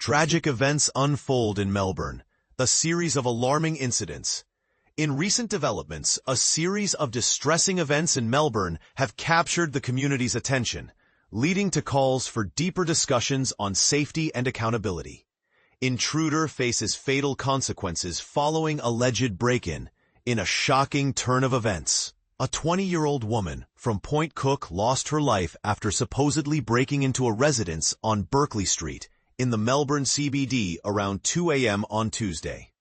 Tragic events unfold in Melbourne, a series of alarming incidents. In recent developments, a series of distressing events in Melbourne have captured the community's attention, leading to calls for deeper discussions on safety and accountability. Intruder faces fatal consequences following alleged break-in. In a shocking turn of events, a 20-year-old woman from Point Cook lost her life after supposedly breaking into a residence on Berkeley Street in the Melbourne CBD around 2 a.m. on Tuesday.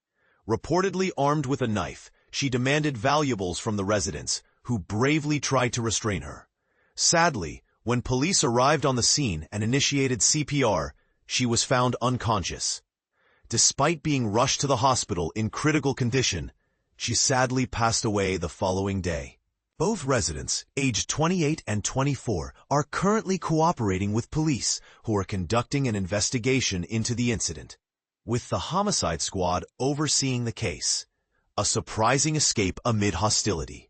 Reportedly armed with a knife, she demanded valuables from the residents, who bravely tried to restrain her. Sadly, when police arrived on the scene and initiated CPR, she was found unconscious. Despite being rushed to the hospital in critical condition, she sadly passed away the following day. Both residents, aged 28 and 24, are currently cooperating with police, who are conducting an investigation into the incident, with the homicide squad overseeing the case. A surprising escape amid hostility.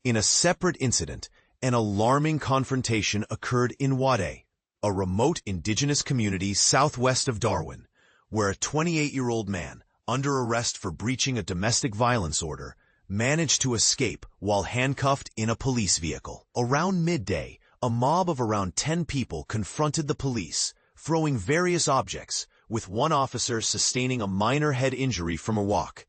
In a separate incident, an alarming confrontation occurred in Wade, a remote Indigenous community southwest of Darwin, where a 28-year-old man, under arrest for breaching a domestic violence order, managed to escape while handcuffed in a police vehicle. Around midday, a mob of around 10 people confronted the police, throwing various objects, with one officer sustaining a minor head injury from a walk.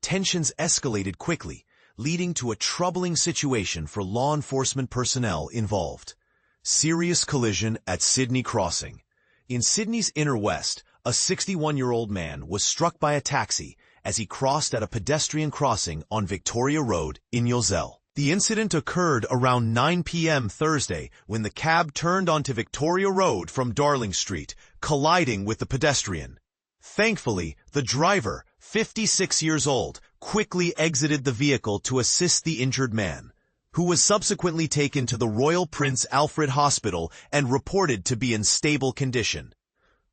Tensions escalated quickly, leading to a troubling situation for law enforcement personnel involved. Serious collision at Sydney Crossing. In Sydney's inner west, a 61-year-old man was struck by a taxi as he crossed at a pedestrian crossing on Victoria Road in Yozelle. The incident occurred around 9 p.m. Thursday when the cab turned onto Victoria Road from Darling Street, colliding with the pedestrian. Thankfully, the driver, 56 years old, quickly exited the vehicle to assist the injured man, who was subsequently taken to the Royal Prince Alfred Hospital and reported to be in stable condition.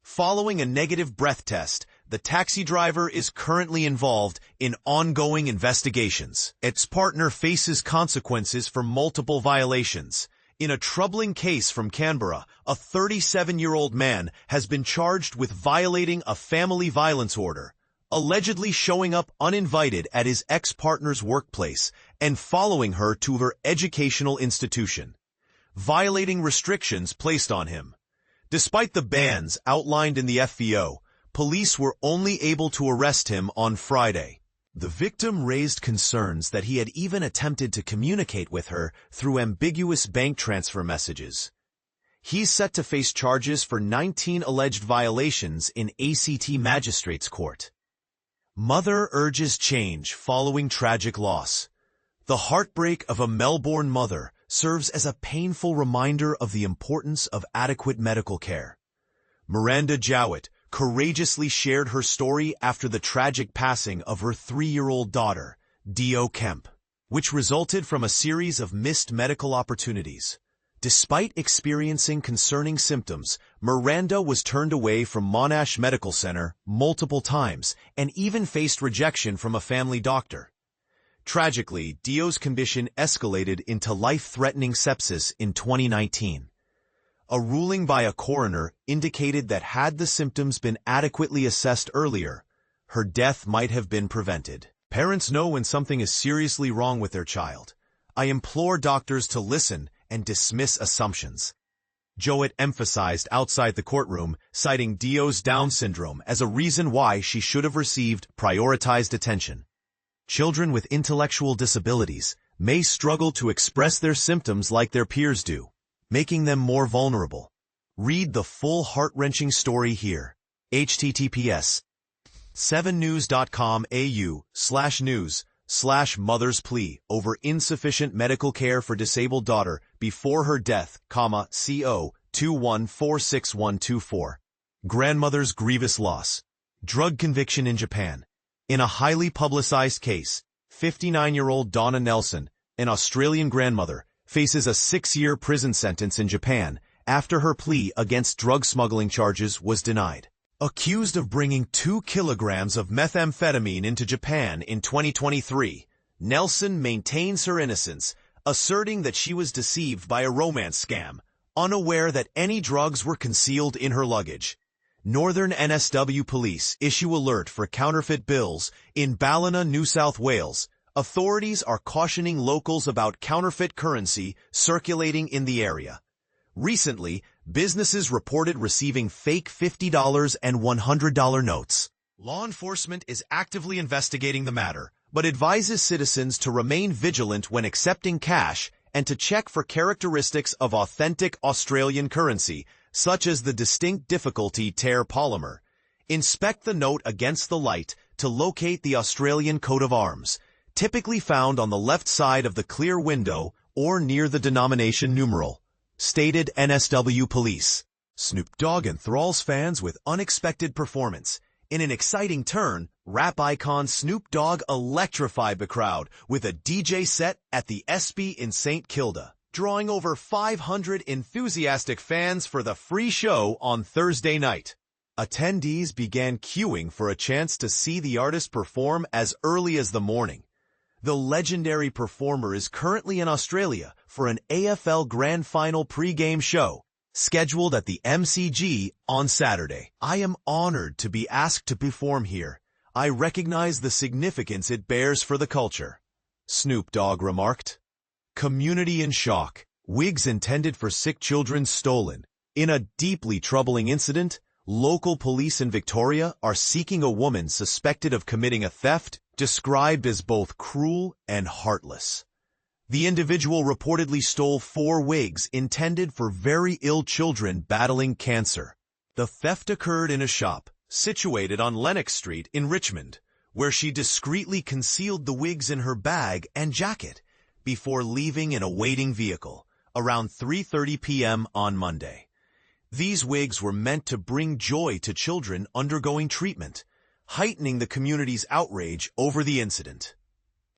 Following a negative breath test, the taxi driver is currently involved in ongoing investigations. Its partner faces consequences for multiple violations. In a troubling case from Canberra, a 37-year-old man has been charged with violating a family violence order, allegedly showing up uninvited at his ex-partner's workplace and following her to her educational institution, violating restrictions placed on him. Despite the bans outlined in the FVO, police were only able to arrest him on Friday. The victim raised concerns that he had even attempted to communicate with her through ambiguous bank transfer messages. He's set to face charges for 19 alleged violations in ACT Magistrates Court. Mother urges change following tragic loss. The heartbreak of a Melbourne mother serves as a painful reminder of the importance of adequate medical care. Miranda Jowett courageously shared her story after the tragic passing of her 3-year-old daughter, Dio Kemp, which resulted from a series of missed medical opportunities. Despite experiencing concerning symptoms, Miranda was turned away from Monash Medical Center multiple times and even faced rejection from a family doctor. Tragically, Dio's condition escalated into life-threatening sepsis in 2019. A ruling by a coroner indicated that had the symptoms been adequately assessed earlier, her death might have been prevented. Parents know when something is seriously wrong with their child. I implore doctors to listen and dismiss assumptions. Jowett emphasized outside the courtroom, citing Dio's Down syndrome as a reason why she should have received prioritized attention. Children with intellectual disabilities may struggle to express their symptoms like their peers do, making them more vulnerable. Read the full heart-wrenching story here. https:7news.com.au/news/mother's plea over insufficient medical care for disabled daughter before her death, CO 2146124. Grandmother's grievous loss. Drug conviction in Japan. In a highly publicized case, 59-year-old Donna Nelson, an Australian grandmother, faces a 6-year prison sentence in Japan after her plea against drug smuggling charges was denied. Accused of bringing 2 kilograms of methamphetamine into Japan in 2023, Nelson maintains her innocence, asserting that she was deceived by a romance scam, unaware that any drugs were concealed in her luggage. Northern NSW police issue alert for counterfeit bills in Ballina, New South Wales. Authorities are cautioning locals about counterfeit currency circulating in the area. Recently, businesses reported receiving fake $50 and $100 notes. Law enforcement is actively investigating the matter, but advises citizens to remain vigilant when accepting cash and to check for characteristics of authentic Australian currency, such as the distinct difficulty tear polymer. Inspect the note against the light to locate the Australian coat of arms, typically found on the left side of the clear window or near the denomination numeral. Stated NSW Police. Snoop Dogg enthralls fans with unexpected performance. In an exciting turn, rap icon Snoop Dogg electrified the crowd with a DJ set at the ESPY in St. Kilda, drawing over 500 enthusiastic fans for the free show on Thursday night. Attendees began queuing for a chance to see the artist perform as early as the morning. The legendary performer is currently in Australia for an AFL Grand Final pre-game show, scheduled at the MCG on Saturday. I am honored to be asked to perform here. I recognize the significance it bears for the culture, Snoop Dogg remarked. Community in shock. Wigs intended for sick children stolen. In a deeply troubling incident, local police in Victoria are seeking a woman suspected of committing a theft described as both cruel and heartless. The individual reportedly stole 4 wigs intended for very ill children battling cancer. The theft occurred in a shop situated on Lennox Street in Richmond, where she discreetly concealed the wigs in her bag and jacket before leaving in a waiting vehicle around 3:30 p.m. on Monday. These wigs were meant to bring joy to children undergoing treatment, heightening the community's outrage over the incident.